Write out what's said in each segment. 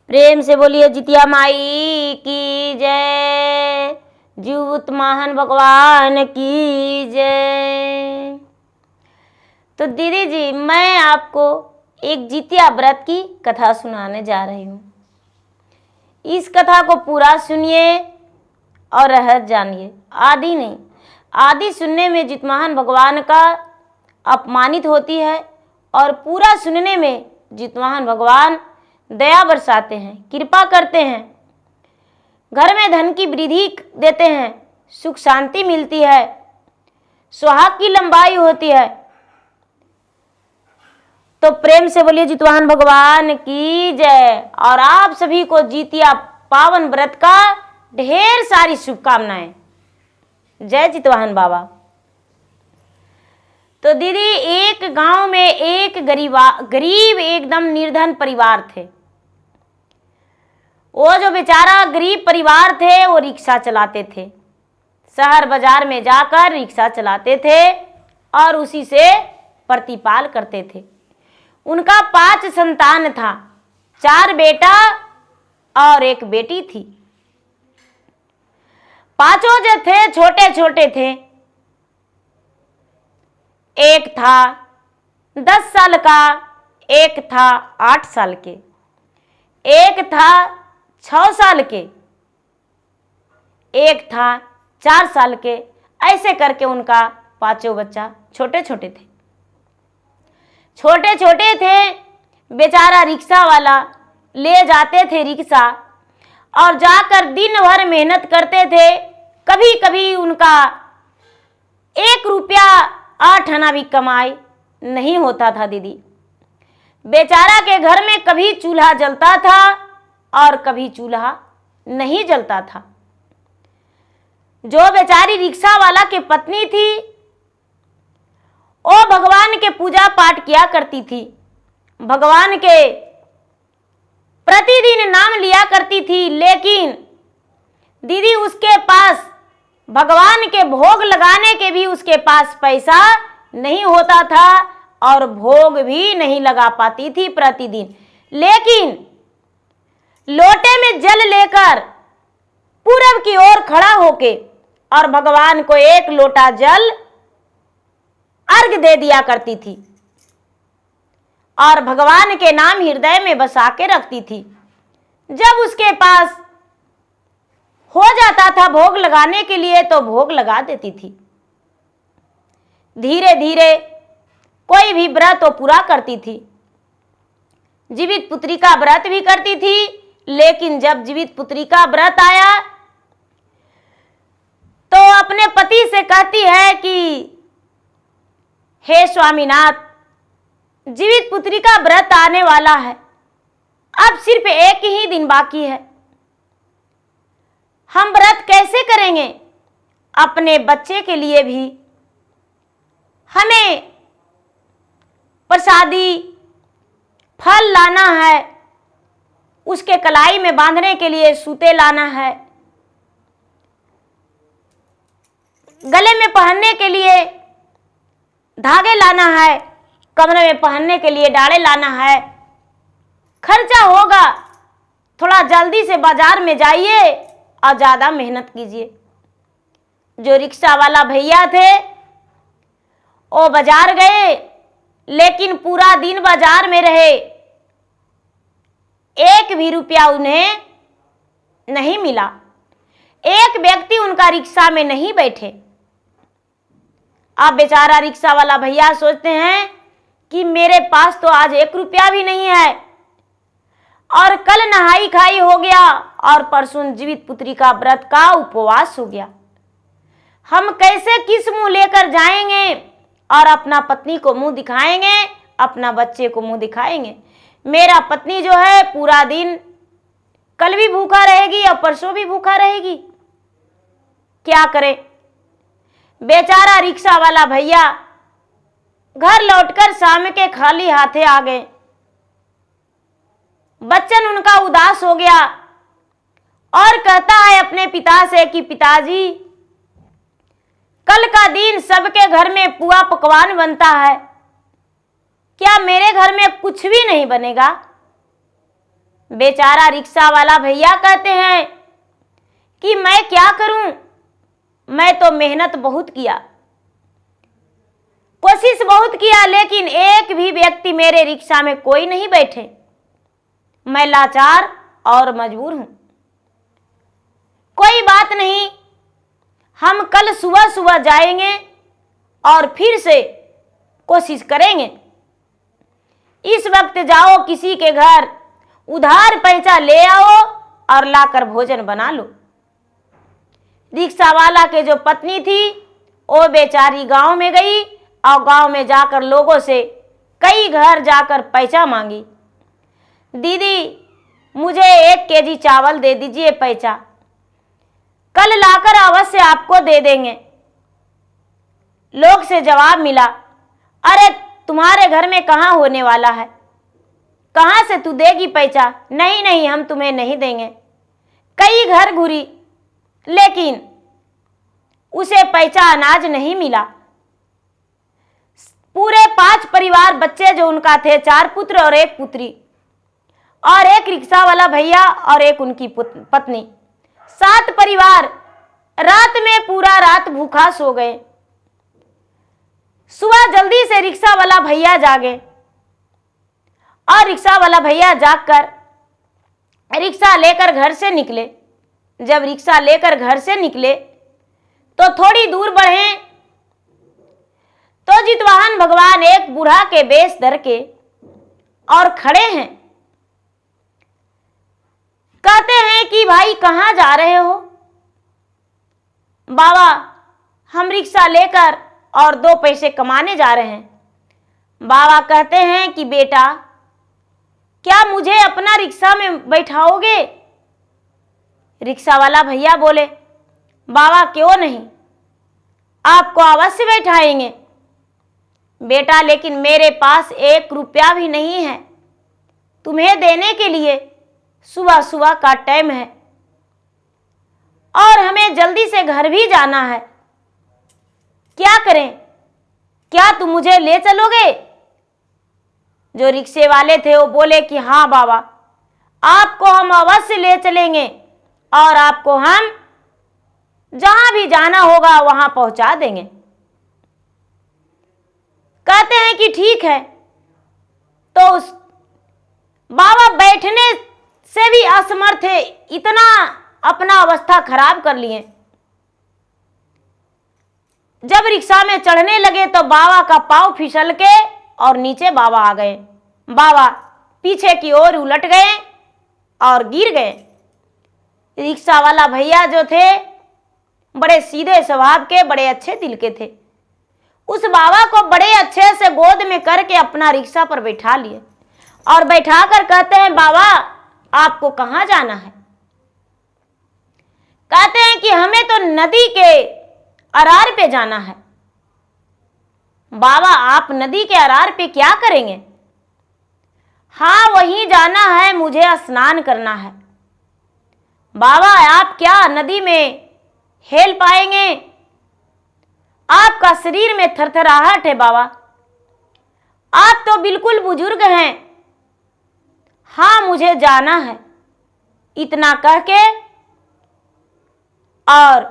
प्रेम से बोलिए जितिया माई की जय, जीवत महान भगवान की जय। तो दीदी जी, मैं आपको एक जितिया व्रत की कथा सुनाने जा रही हूँ। इस कथा को पूरा सुनिए और रहस्य जानिए। आदि नहीं, आदि सुनने में जितमहान भगवान का अपमानित होती है और पूरा सुनने में जितमहान भगवान दया बरसाते हैं, कृपा करते हैं, घर में धन की वृद्धि देते हैं, सुख शांति मिलती है, सुहाग की लंबाई होती है। तो प्रेम से बोलिए जितवाहन भगवान की जय। और आप सभी को जितिया पावन व्रत का ढेर सारी शुभकामनाएं। जय जितवाहन बाबा। तो दीदी, एक गांव में एक गरीब एकदम निर्धन परिवार थे। वो जो बेचारा गरीब परिवार थे वो रिक्शा चलाते थे, शहर बाजार में जाकर रिक्शा चलाते थे और उसी से प्रतिपाल करते थे। उनका 5 संतान था, 4 बेटा और 1 बेटी थी। पांचों जो थे छोटे छोटे थे। एक था 10 साल का, एक था 8 साल के, एक था 6 साल के, एक था 4 साल के। ऐसे करके उनका 5 बच्चा छोटे छोटे थे। छोटे छोटे थे, बेचारा रिक्शा वाला ले जाते थे रिक्शा और जाकर दिन भर मेहनत करते थे। कभी कभी उनका 1 रुपया 8 आना भी कमाई नहीं होता था दीदी। बेचारा के घर में कभी चूल्हा जलता था और कभी चूल्हा नहीं जलता था। जो बेचारी रिक्शा वाला की पत्नी थी वो भगवान के पूजा पाठ किया करती थी, भगवान के प्रतिदिन नाम लिया करती थी। लेकिन दीदी, उसके पास भगवान के भोग लगाने के भी उसके पास पैसा नहीं होता था और भोग भी नहीं लगा पाती थी प्रतिदिन। लेकिन लोटे में जल लेकर पूरब की ओर खड़ा होके और भगवान को 1 लोटा जल अर्घ दे दिया करती थी और भगवान के नाम हृदय में बसा के रखती थी। जब उसके पास हो जाता था भोग लगाने के लिए तो भोग लगा देती थी। धीरे धीरे कोई भी व्रत वो पूरा करती थी। जीवित पुत्री का व्रत भी करती थी। लेकिन जब जीवित पुत्री का व्रत आया तो अपने पति से कहती है कि हे स्वामीनाथ, जीवित पुत्री का व्रत आने वाला है, अब सिर्फ 1 ही दिन बाकी है, हम व्रत कैसे करेंगे? अपने बच्चे के लिए भी हमें प्रसादी फल लाना है, उसके कलाई में बांधने के लिए सूते लाना है, गले में पहनने के लिए धागे लाना है, कमरे में पहनने के लिए डाले लाना है। खर्चा होगा, थोड़ा जल्दी से बाजार में जाइए और ज़्यादा मेहनत कीजिए। जो रिक्शा वाला भैया थे वो बाजार गए, लेकिन पूरा दिन बाजार में रहे, 1 भी रुपया उन्हें नहीं मिला। एक व्यक्ति उनका रिक्शा में नहीं बैठे। अब बेचारा रिक्शा वाला भैया सोचते हैं कि मेरे पास तो आज 1 रुपया भी नहीं है और कल नहाई खाई हो गया और परसों जीवित पुत्री का व्रत का उपवास हो गया। हम कैसे किस मुंह लेकर जाएंगे और अपना पत्नी को मुंह दिखाएंगे, अपना बच्चे को मुंह दिखाएंगे? मेरा पत्नी जो है पूरा दिन कल भी भूखा रहेगी और परसों भी भूखा रहेगी, क्या करे? बेचारा रिक्शा वाला भैया घर लौटकर शाम के खाली हाथे आ गए। बच्चन उनका उदास हो गया और कहता है अपने पिता से कि पिताजी, कल का दिन सबके घर में पुआ पकवान बनता है, क्या मेरे घर में कुछ भी नहीं बनेगा? बेचारा रिक्शा वाला भैया कहते हैं कि मैं क्या करूं, मैं तो मेहनत बहुत किया, कोशिश बहुत किया, लेकिन एक भी व्यक्ति मेरे रिक्शा में कोई नहीं बैठे। मैं लाचार और मजबूर हूं। कोई बात नहीं, हम कल सुबह सुबह जाएंगे और फिर से कोशिश करेंगे। इस वक्त जाओ किसी के घर, उधार पैसा ले आओ और लाकर भोजन बना लो। रिक्शा वाला के जो पत्नी थी वो बेचारी गांव में गई और गांव में जाकर लोगों से कई घर जाकर पैसा मांगी। दीदी मुझे 1 केजी चावल दे दीजिए, पैसा कल लाकर अवश्य आपको दे देंगे। लोग से जवाब मिला, अरे तुम्हारे घर में कहाँ होने वाला है, कहाँ से तू देगी पैसा, नहीं नहीं हम तुम्हें नहीं देंगे। कई घर घूरी लेकिन उसे पैसा अनाज नहीं मिला। पूरे 5 परिवार बच्चे जो उनका थे, 4 पुत्र और 1 पुत्री और 1 रिक्शा वाला भैया और 1 उनकी पत्नी, 7 परिवार रात में पूरा रात भूखा सो गए। सुबह जल्दी से रिक्शा वाला भैया जागे और रिक्शा वाला भैया जागकर रिक्शा लेकर घर से निकले। जब रिक्शा लेकर घर से निकले तो थोड़ी दूर बढ़े तो जितवाहन भगवान एक बूढ़ा के बेश धर के और खड़े हैं। कहते हैं कि भाई कहाँ जा रहे हो? बाबा हम रिक्शा लेकर और 2 पैसे कमाने जा रहे हैं। बाबा कहते हैं कि बेटा क्या मुझे अपना रिक्शा में बैठाओगे? रिक्शा वाला भैया बोले, बाबा क्यों नहीं, आपको अवश्य बैठाएंगे। बेटा लेकिन मेरे पास 1 रुपया भी नहीं है तुम्हें देने के लिए, सुबह सुबह का टाइम है और हमें जल्दी से घर भी जाना है, क्या करें, क्या तुम मुझे ले चलोगे? जो रिक्शे वाले थे वो बोले कि हाँ बाबा आपको हम अवश्य ले चलेंगे और आपको हम जहां भी जाना होगा वहां पहुंचा देंगे। कहते हैं कि ठीक है। तो उस बाबा बैठने से भी असमर्थ थे, इतना अपना अवस्था खराब कर लिए। जब रिक्शा में चढ़ने लगे तो बाबा का पांव फिसल के और नीचे बाबा आ गए। बाबा पीछे की ओर उलट गए और गिर गए। रिक्शा वाला भैया जो थे बड़े सीधे स्वभाव के, बड़े अच्छे दिल के थे। उस बाबा को बड़े अच्छे से गोद में करके अपना रिक्शा पर बैठा लिए और बैठाकर कहते हैं, बाबा आपको कहां जाना है? कहते हैं कि हमें तो नदी के अरार पे जाना है। बाबा आप नदी के अरार पे क्या करेंगे? हाँ वहीं जाना है, मुझे स्नान करना है। बाबा आप क्या नदी में हेल पाएंगे? आपका शरीर में थरथराहट है बाबा, आप तो बिल्कुल बुजुर्ग हैं। हाँ मुझे जाना है। इतना कह के और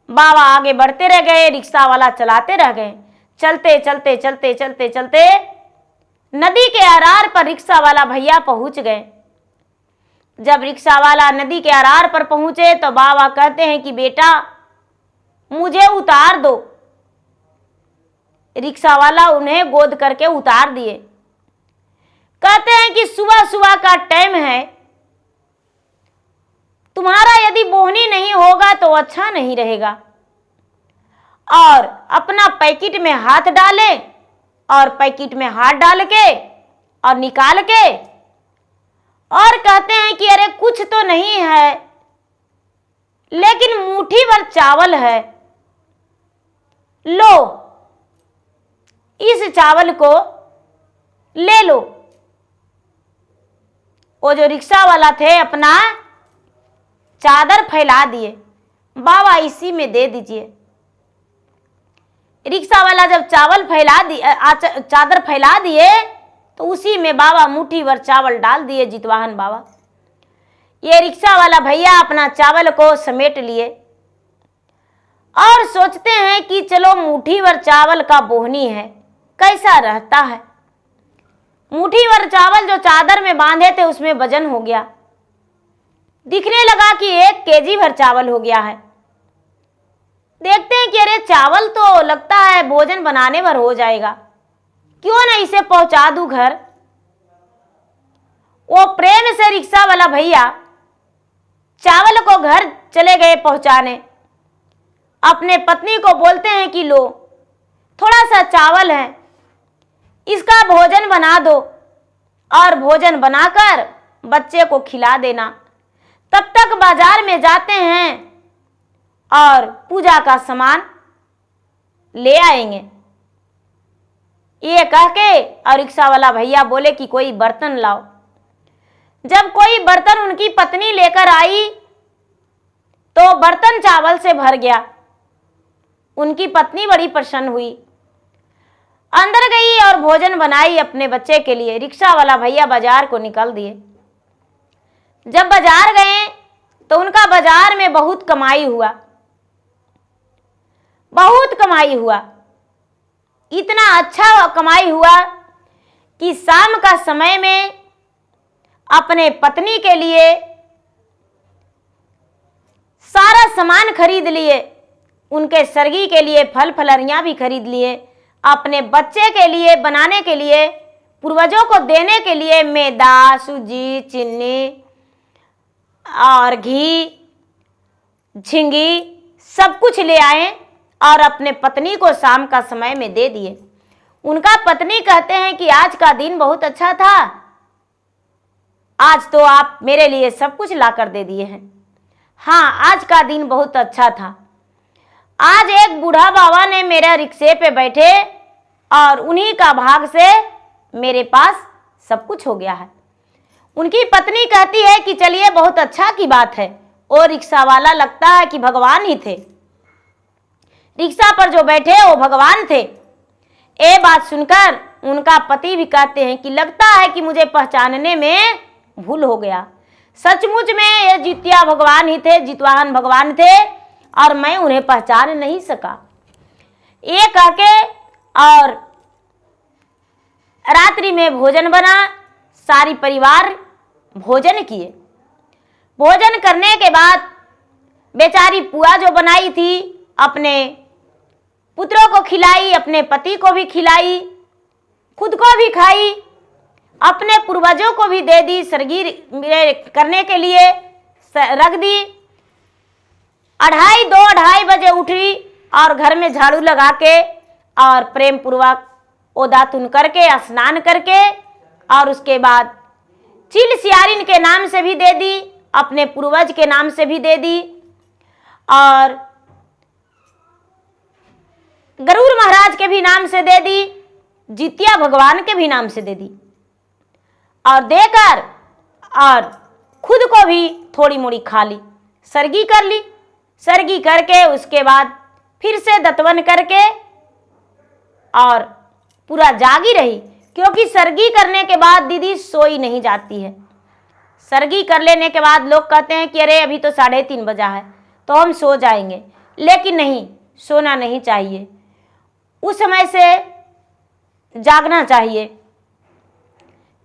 बाबा आगे बढ़ते रह गए, रिक्शा वाला चलाते रह गए। चलते चलते चलते चलते चलते नदी के अरार पर रिक्शा वाला भैया पहुंच गए। जब रिक्शा वाला नदी के अरार पर पहुंचे तो बाबा कहते हैं कि बेटा मुझे उतार दो। रिक्शा वाला उन्हें गोद करके उतार दिए। कहते हैं कि सुबह सुबह का टाइम है, तुम्हारा यदि बोहनी नहीं होगा तो अच्छा नहीं रहेगा। और अपना पैकेट में हाथ डाले और पैकेट में हाथ डाल के और निकाल के और कहते हैं कि अरे कुछ तो नहीं है लेकिन मुट्ठी भर चावल है, लो इस चावल को ले लो। वो जो रिक्शा वाला थे अपना चादर फैला दिए, बाबा इसी में दे दीजिए। रिक्शा वाला जब चादर फैला दिए तो उसी में बाबा मुट्ठी भर चावल डाल दिए जितवाहन बाबा। ये रिक्शा वाला भैया अपना चावल को समेट लिए और सोचते हैं कि चलो मुट्ठी भर चावल का बोहनी है, कैसा रहता है। मुट्ठी भर चावल जो चादर में बांधे थे उसमें वजन हो गया, दिखने लगा कि 1 केजी भर चावल हो गया है। देखते हैं कि अरे चावल तो लगता है भोजन बनाने भर हो जाएगा, क्यों ना इसे पहुंचा दूं घर। वो प्रेम से रिक्शा वाला भैया चावल को घर चले गए पहुंचाने। अपने पत्नी को बोलते हैं कि लो थोड़ा सा चावल है, इसका भोजन बना दो और भोजन बनाकर बच्चे को खिला देना। तब तक बाजार में जाते हैं और पूजा का सामान ले आएंगे। ये कह के और रिक्शा वाला भैया बोले कि कोई बर्तन लाओ। जब कोई बर्तन उनकी पत्नी लेकर आई तो बर्तन चावल से भर गया। उनकी पत्नी बड़ी प्रसन्न हुई, अंदर गई और भोजन बनाई अपने बच्चे के लिए। रिक्शा वाला भैया बाजार को निकल दिए। जब बाजार गए तो उनका बाजार में बहुत कमाई हुआ, बहुत कमाई हुआ। इतना अच्छा कमाई हुआ कि शाम का समय में अपने पत्नी के लिए सारा सामान खरीद लिए, उनके सरगी के लिए फल फलहरियां भी खरीद लिए, अपने बच्चे के लिए बनाने के लिए, पूर्वजों को देने के लिए मैदा, सूजी, चीनी और घी, झिंगी सब कुछ ले आए और अपने पत्नी को शाम का समय में दे दिए। उनका पत्नी कहते हैं कि आज का दिन बहुत अच्छा था, आज तो आप मेरे लिए सब कुछ लाकर दे दिए हैं। हाँ, आज का दिन बहुत अच्छा था। आज एक बूढ़ा बाबा ने मेरे रिक्शे पे बैठे और उन्हीं का भाग से मेरे पास सब कुछ हो गया है। उनकी पत्नी कहती है कि चलिए बहुत अच्छा की बात है। और रिक्शा वाला लगता है कि भगवान ही थे, रिक्शा पर जो बैठे वो भगवान थे। ये बात सुनकर उनका पति भी कहते हैं कि लगता है कि मुझे पहचानने में भूल हो गया, सचमुच में ये जितिया भगवान ही थे, जितवाहन भगवान थे और मैं उन्हें पहचान नहीं सका। ये कह के और रात्रि में भोजन बना, सारी परिवार भोजन किए। भोजन करने के बाद बेचारी पुआ जो बनाई थी अपने पुत्रों को खिलाई, अपने पति को भी खिलाई, खुद को भी खाई, अपने पूर्वजों को भी दे दी, सरगी करने के लिए रख दी। 2:30 बजे उठी और घर में झाड़ू लगा के और प्रेम पूर्वक ओदातुन करके स्नान करके और उसके बाद चिल सियारिन के नाम से भी दे दी, अपने पूर्वज के नाम से भी दे दी और गरुड़ महाराज के भी नाम से दे दी, जितिया भगवान के भी नाम से दे दी और देकर और खुद को भी थोड़ी मोड़ी खा ली, सरगी कर ली। सरगी करके उसके बाद फिर से दतवन करके और पूरा जागी रही, क्योंकि सरगी करने के बाद दीदी सोई नहीं जाती है। सरगी कर लेने के बाद लोग कहते हैं कि अरे अभी तो 3:30 बजा है तो हम सो जाएंगे, लेकिन नहीं, सोना नहीं चाहिए, उस समय से जागना चाहिए।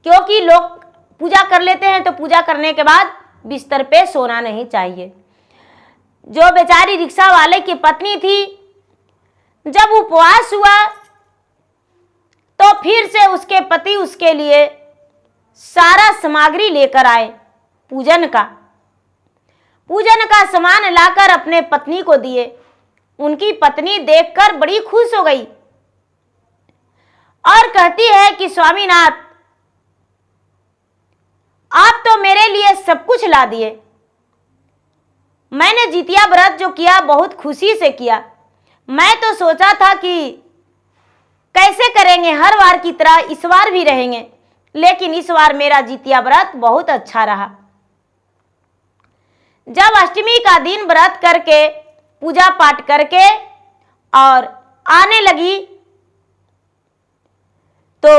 क्योंकि लोग पूजा कर लेते हैं तो पूजा करने के बाद बिस्तर पे सोना नहीं चाहिए। जो बेचारी रिक्शा वाले की पत्नी थी, जब उपवास हुआ तो फिर से उसके पति उसके लिए सारा सामग्री लेकर आए पूजन का सामान लाकर अपने पत्नी को दिए। उनकी पत्नी देखकर बड़ी खुश हो गई और कहती है कि स्वामीनाथ, आप तो मेरे लिए सब कुछ ला दिए। मैंने जितिया व्रत जो किया बहुत खुशी से किया। मैं तो सोचा था कि कैसे करेंगे, हर बार की तरह इस बार भी रहेंगे, लेकिन इस बार मेरा जितिया व्रत बहुत अच्छा रहा। जब अष्टमी का दिन व्रत करके पूजा पाठ करके और आने लगी तो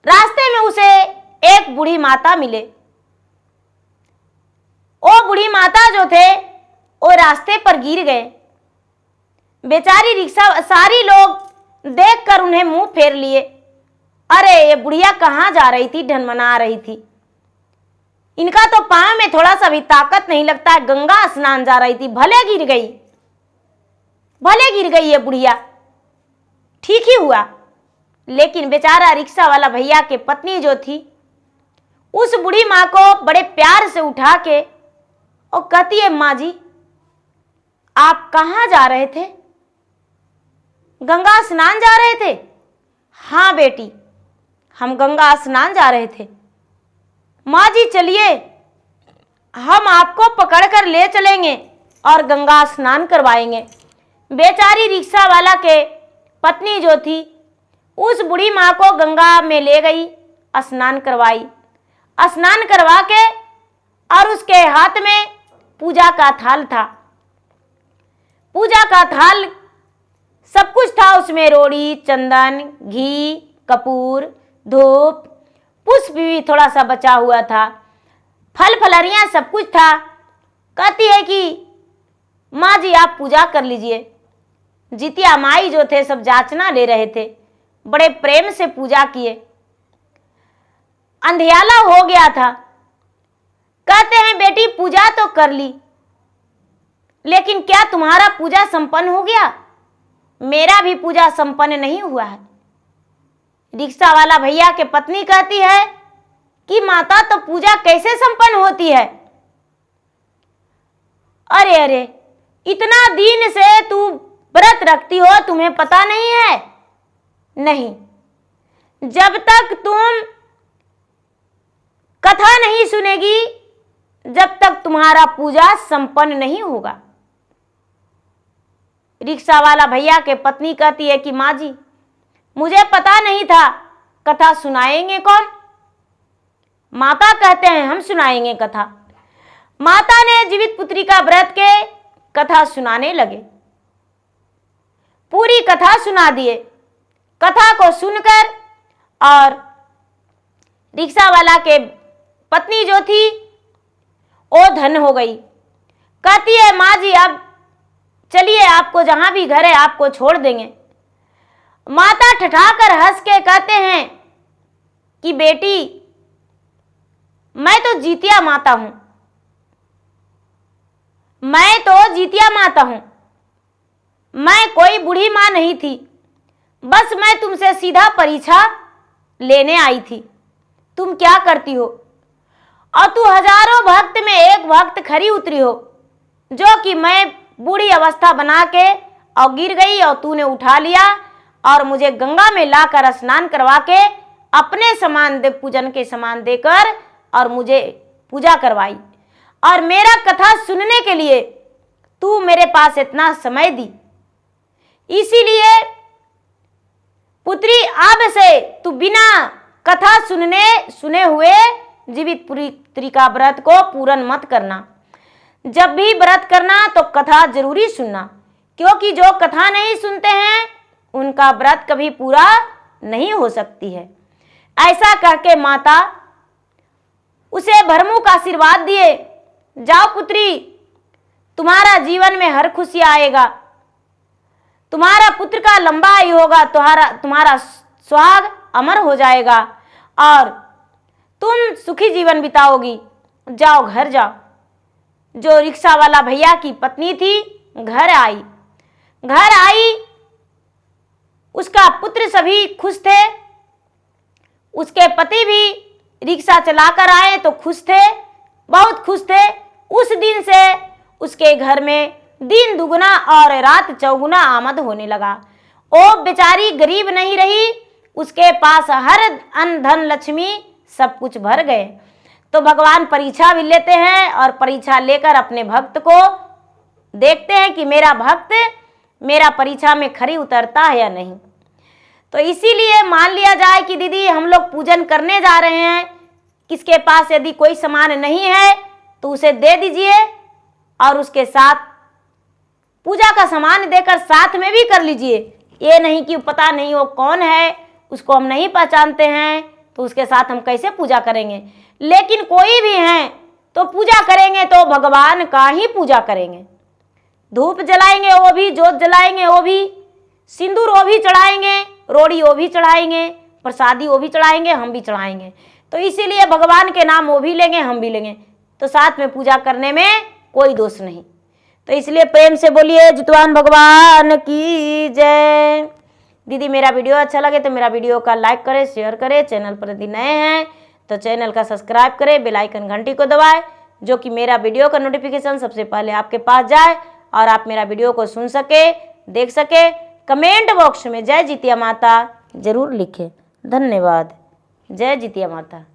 रास्ते में उसे एक बूढ़ी माता मिले। माता जो थे वो रास्ते पर गिर गए। बेचारी रिक्शा सारी लोग देखकर उन्हें मुंह फेर लिए। अरे ये बुढ़िया कहाँ जा रही थी, ढनमना रही थी, इनका तो पाँव में थोड़ा सा भी ताकत नहीं लगता है, गंगा स्नान जा रही थी, भले गिर गई ये बुढ़िया, ठीक ही हुआ। लेकिन बेचारा रिक्शा वाला भैया के पत्नी जो थी उस बूढ़ी माँ को बड़े प्यार से उठा के और कहती है, माँ जी आप कहाँ जा रहे थे? गंगा स्नान जा रहे थे? हाँ बेटी, हम गंगा स्नान जा रहे थे। माँ जी चलिए, हम आपको पकड़कर ले चलेंगे और गंगा स्नान करवाएंगे। बेचारी रिक्शा वाला के पत्नी जो थी उस बूढ़ी माँ को गंगा में ले गई, स्नान करवाई। स्नान करवा के और उसके हाथ में पूजा का थाल था। पूजा का थाल सब कुछ था, उसमें रोड़ी, चंदन, घी, कपूर, धूप, पुष्प भी थोड़ा सा बचा हुआ था, फल फलहरियाँ सब कुछ था। कहती है कि माँ जी आप पूजा कर लीजिए। जितिया माई जो थे सब जाचना ले रहे थे, बड़े प्रेम से पूजा किए। अंधियाला हो गया था। कहते हैं बेटी पूजा तो कर ली, लेकिन क्या तुम्हारा पूजा संपन्न हो गया? मेरा भी पूजा संपन्न नहीं हुआ है। रिक्शा वाला भैया के पत्नी कहती है कि माता तो पूजा कैसे संपन्न होती है? अरे अरे, इतना दिन से तू व्रत रखती हो, तुम्हें पता नहीं है? नहीं, जब तक तुम कथा नहीं सुनेगी, जब तक तुम्हारा पूजा संपन्न नहीं होगा। रिक्शा वाला भैया के पत्नी कहती है कि माँ जी मुझे पता नहीं था, कथा सुनाएंगे कौन? माता कहते हैं हम सुनाएंगे कथा। माता ने जीवित पुत्री का व्रत के कथा सुनाने लगे। पूरी कथा सुना दिए। कथा को सुनकर और रिक्शा वाला के पत्नी जो थी वो धन हो गई। कहती है माँ जी अब चलिए, आपको जहां भी घर है आपको छोड़ देंगे। माता ठठाकर हंस के कहते हैं कि बेटी मैं तो जितिया माता हूं, मैं तो जितिया माता हूं, मैं कोई बूढ़ी मां नहीं थी, बस मैं तुमसे सीधा परीक्षा लेने आई थी। तुम क्या करती हो? और तू हजारों भक्त में एक भक्त खरी उतरी हो, जो कि मैं बूढ़ी अवस्था बना के और गिर गई और तूने उठा लिया और मुझे गंगा में लाकर स्नान करवा के अपने समान दे, पूजन के समान देकर और मुझे पूजा करवाई। और मेरा कथा सुनने के लिए तू मेरे पास इतना समय दी। इसीलिए पुत्री अब से तू बिना कथा सुने हुए जीवित पुत्री का व्रत को पूर्ण मत करना। जब भी व्रत करना तो कथा जरूरी सुनना, क्योंकि जो कथा नहीं सुनते हैं उनका व्रत कभी पूरा नहीं हो सकती है। ऐसा कहके माता उसे भरमुख आशीर्वाद दिए, जाओ पुत्री, तुम्हारा जीवन में हर खुशी आएगा, तुम्हारा पुत्र का लंबा आयु होगा, तुम्हारा सुहाग अमर हो जाएगा और तुम सुखी जीवन बिताओगी। जाओ घर जाओ। जो रिक्शा वाला भैया की पत्नी थी घर आई, उसका पुत्र सभी खुश थे, उसके पति भी रिक्शा चलाकर आए तो खुश थे, बहुत खुश थे। उस दिन से उसके घर में दिन दुगुना और रात चौगुना आमद होने लगा। वो बेचारी गरीब नहीं रही, उसके पास हर अन्न धन लक्ष्मी सब कुछ भर गए। तो भगवान परीक्षा भी लेते हैं और परीक्षा लेकर अपने भक्त को देखते हैं कि मेरा भक्त मेरा परीक्षा में खरी उतरता है या नहीं। तो इसीलिए मान लिया जाए कि दीदी हम लोग पूजन करने जा रहे हैं, किसके पास यदि कोई सामान नहीं है तो उसे दे दीजिए और उसके साथ पूजा का सामान देकर साथ में भी कर लीजिए। ये नहीं कि पता नहीं वो कौन है, उसको हम नहीं पहचानते हैं तो उसके साथ हम कैसे पूजा करेंगे। लेकिन कोई भी हैं तो पूजा करेंगे तो भगवान का ही पूजा करेंगे। धूप जलाएंगे वो भी, जोत जलाएंगे वो भी, सिंदूर वो भी चढ़ाएंगे, रोड़ी वो भी चढ़ाएंगे, प्रसादी वो भी चढ़ाएंगे, हम भी चढ़ाएंगे। तो इसीलिए भगवान के नाम वो भी लेंगे, हम भी लेंगे, तो साथ में पूजा करने में कोई दोष नहीं। तो इसलिए प्रेम से बोलिए जितवान भगवान की जय। दीदी मेरा वीडियो अच्छा लगे तो मेरा वीडियो का लाइक करें, शेयर करें। चैनल पर यदि नए हैं तो चैनल का सब्सक्राइब करें, बेल आइकन घंटी को दबाएं, जो कि मेरा वीडियो का नोटिफिकेशन सबसे पहले आपके पास जाए और आप मेरा वीडियो को सुन सके, देख सके। कमेंट बॉक्स में जय जितिया माता जरूर लिखें। धन्यवाद। जय जितिया माता।